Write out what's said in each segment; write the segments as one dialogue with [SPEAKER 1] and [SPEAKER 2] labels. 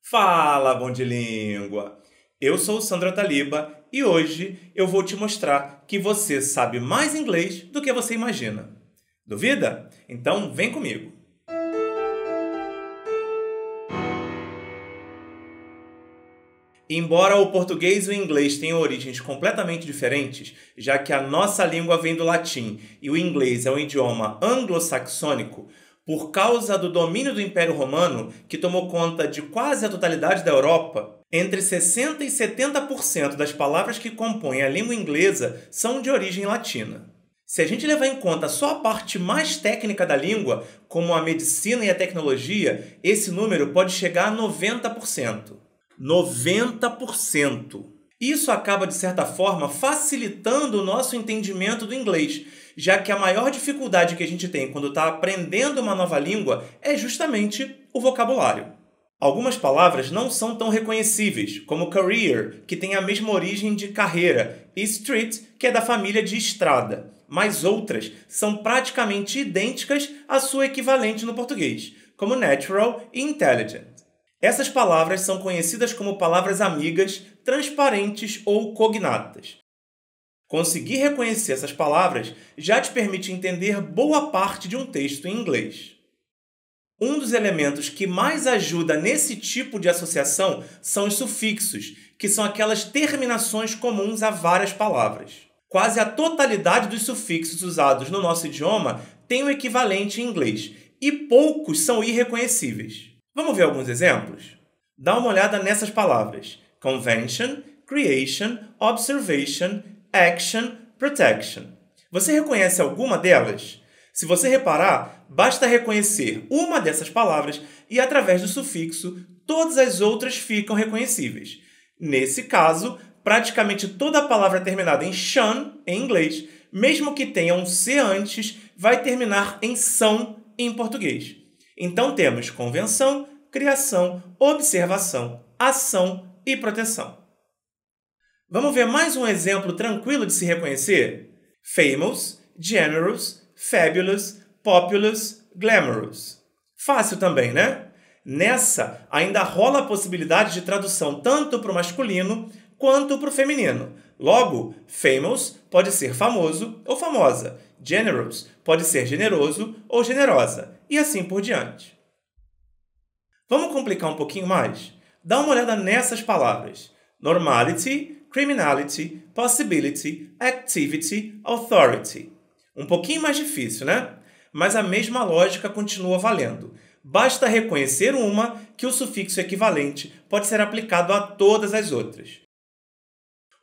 [SPEAKER 1] Fala, bom de língua! Eu sou o Sandro Taliba e hoje eu vou te mostrar que você sabe mais inglês do que você imagina. Duvida? Então vem comigo! Embora o português e o inglês tenham origens completamente diferentes, já que a nossa língua vem do latim e o inglês é um idioma anglo-saxônico, por causa do domínio do Império Romano, que tomou conta de quase a totalidade da Europa, entre 60% e 70% das palavras que compõem a língua inglesa são de origem latina. Se a gente levar em conta só a parte mais técnica da língua, como a medicina e a tecnologia, esse número pode chegar a 90%. 90%. Isso acaba, de certa forma, facilitando o nosso entendimento do inglês, já que a maior dificuldade que a gente tem quando está aprendendo uma nova língua é justamente o vocabulário. Algumas palavras não são tão reconhecíveis, como career, que tem a mesma origem de carreira, e street, que é da família de estrada, mas outras são praticamente idênticas à sua equivalente no português, como natural e intelligent. Essas palavras são conhecidas como palavras amigas, transparentes ou cognatas. Conseguir reconhecer essas palavras já te permite entender boa parte de um texto em inglês. Um dos elementos que mais ajuda nesse tipo de associação são os sufixos, que são aquelas terminações comuns a várias palavras. Quase a totalidade dos sufixos usados no nosso idioma tem o equivalente em inglês, e poucos são irreconhecíveis. Vamos ver alguns exemplos? Dá uma olhada nessas palavras: convention, creation, observation, action, protection. Você reconhece alguma delas? Se você reparar, basta reconhecer uma dessas palavras e, através do sufixo, todas as outras ficam reconhecíveis. Nesse caso, praticamente toda a palavra terminada em shan, em inglês, mesmo que tenha um C antes, vai terminar em são em português. Então temos convenção, criação, observação, ação e proteção. Vamos ver mais um exemplo tranquilo de se reconhecer? Famous, generous, fabulous, populous, glamorous. Fácil também, né? Nessa, ainda rola a possibilidade de tradução tanto para o masculino quanto para o feminino. Logo, famous pode ser famoso ou famosa. Generous pode ser generoso ou generosa. E assim por diante. Vamos complicar um pouquinho mais? Dá uma olhada nessas palavras: normality, criminality, possibility, activity, authority. Um pouquinho mais difícil, né? Mas a mesma lógica continua valendo. Basta reconhecer uma que o sufixo equivalente pode ser aplicado a todas as outras.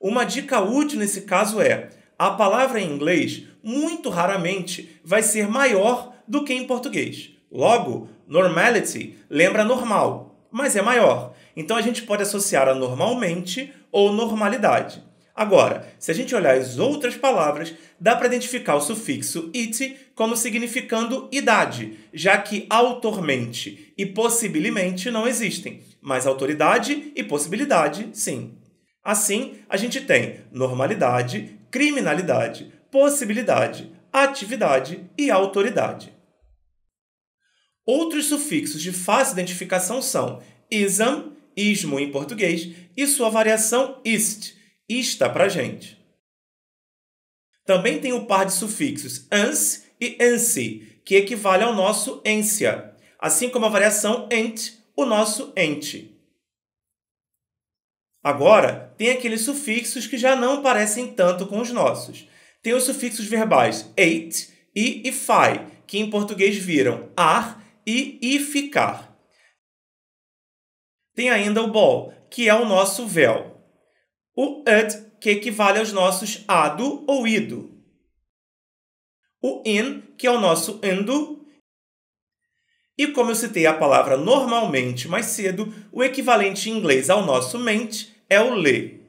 [SPEAKER 1] Uma dica útil nesse caso é: a palavra em inglês muito raramente vai ser maior do que em português. Logo, normality lembra normal, mas é maior. Então a gente pode associar a normalmente ou normalidade. Agora, se a gente olhar as outras palavras, dá para identificar o sufixo it como significando idade, já que autormente e possibilmente não existem, mas autoridade e possibilidade, sim. Assim, a gente tem normalidade, criminalidade, possibilidade, atividade e autoridade. Outros sufixos de fácil identificação são ism, ismo em português, e sua variação ist, ista pra gente. Também tem o par de sufixos ans e ansi, que equivale ao nosso ência, assim como a variação ent, o nosso ente. Agora, tem aqueles sufixos que já não parecem tanto com os nossos. Tem os sufixos verbais ate e ify, que em português viram ar e ficar. Tem ainda o bol, que é o nosso véu. O ud, que equivale aos nossos ado ou ido. O in, que é o nosso indo. E como eu citei a palavra normalmente mais cedo, o equivalente em inglês ao nosso mente é o le.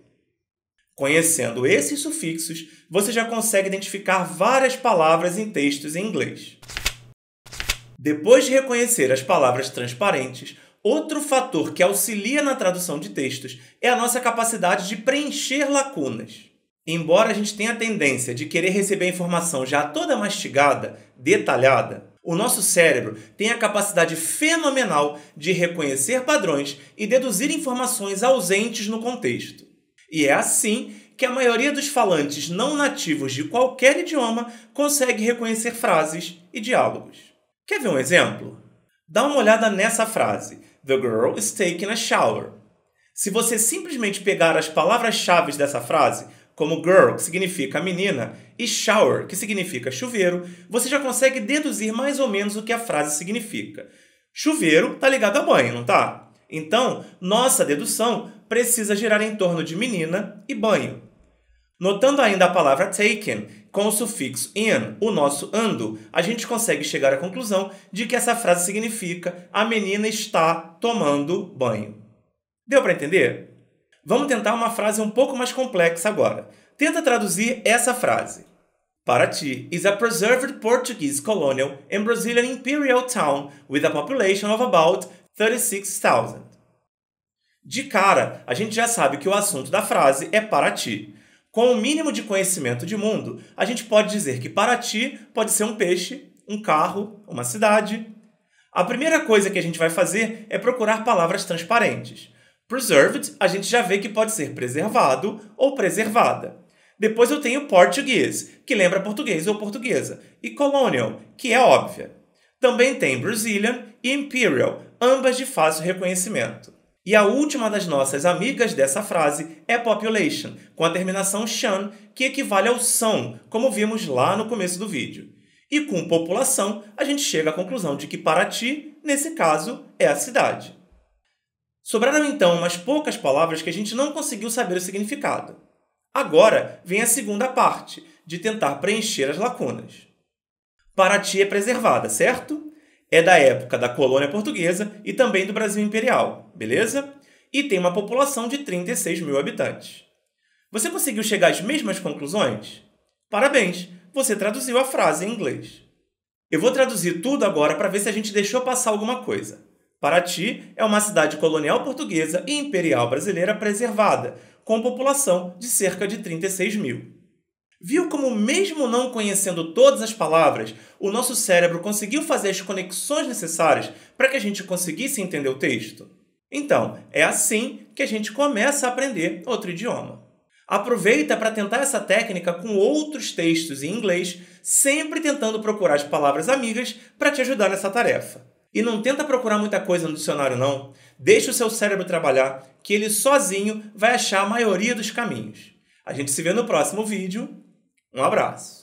[SPEAKER 1] Conhecendo esses sufixos, você já consegue identificar várias palavras em textos em inglês. Depois de reconhecer as palavras transparentes, outro fator que auxilia na tradução de textos é a nossa capacidade de preencher lacunas. Embora a gente tenha a tendência de querer receber a informação já toda mastigada, detalhada, O nosso cérebro tem a capacidade fenomenal de reconhecer padrões e deduzir informações ausentes no contexto. E é assim que a maioria dos falantes não nativos de qualquer idioma consegue reconhecer frases e diálogos. Quer ver um exemplo? Dá uma olhada nessa frase. The girl is taking a shower. Se você simplesmente pegar as palavras-chave dessa frase, como girl, que significa menina, e shower, que significa chuveiro, você já consegue deduzir mais ou menos o que a frase significa. Chuveiro está ligado a banho, não está? Então, nossa dedução precisa girar em torno de menina e banho. Notando ainda a palavra taken, com o sufixo in, o nosso ando, a gente consegue chegar à conclusão de que essa frase significa a menina está tomando banho. Deu para entender? Vamos tentar uma frase um pouco mais complexa agora. Tenta traduzir essa frase. Paraty is a preserved Portuguese colonial and Brazilian imperial town with a population of about 36,000. De cara, a gente já sabe que o assunto da frase é Paraty. Com o mínimo de conhecimento de mundo, a gente pode dizer que Paraty pode ser um peixe, um carro, uma cidade. A primeira coisa que a gente vai fazer é procurar palavras transparentes. Preserved, a gente já vê que pode ser preservado ou preservada. Depois eu tenho Portuguese, que lembra português ou portuguesa, e Colonial, que é óbvia. Também tem Brazilian e Imperial, ambas de fácil reconhecimento. E a última das nossas amigas dessa frase é population, com a terminação shan, que equivale ao são, como vimos lá no começo do vídeo. E com população, a gente chega à conclusão de que Paraty, nesse caso, é a cidade. Sobraram então umas poucas palavras que a gente não conseguiu saber o significado. Agora vem a segunda parte, de tentar preencher as lacunas. Paraty é preservada, certo? É da época da colônia portuguesa e também do Brasil Imperial, beleza? E tem uma população de 36 mil habitantes. Você conseguiu chegar às mesmas conclusões? Parabéns, você traduziu a frase em inglês. Eu vou traduzir tudo agora para ver se a gente deixou passar alguma coisa. Paraty é uma cidade colonial portuguesa e imperial brasileira preservada, com população de cerca de 36 mil. Viu como, mesmo não conhecendo todas as palavras, o nosso cérebro conseguiu fazer as conexões necessárias para que a gente conseguisse entender o texto? Então, é assim que a gente começa a aprender outro idioma. Aproveita para tentar essa técnica com outros textos em inglês, sempre tentando procurar as palavras amigas para te ajudar nessa tarefa. E não tenta procurar muita coisa no dicionário, não. Deixa o seu cérebro trabalhar, que ele sozinho vai achar a maioria dos caminhos. A gente se vê no próximo vídeo. Um abraço!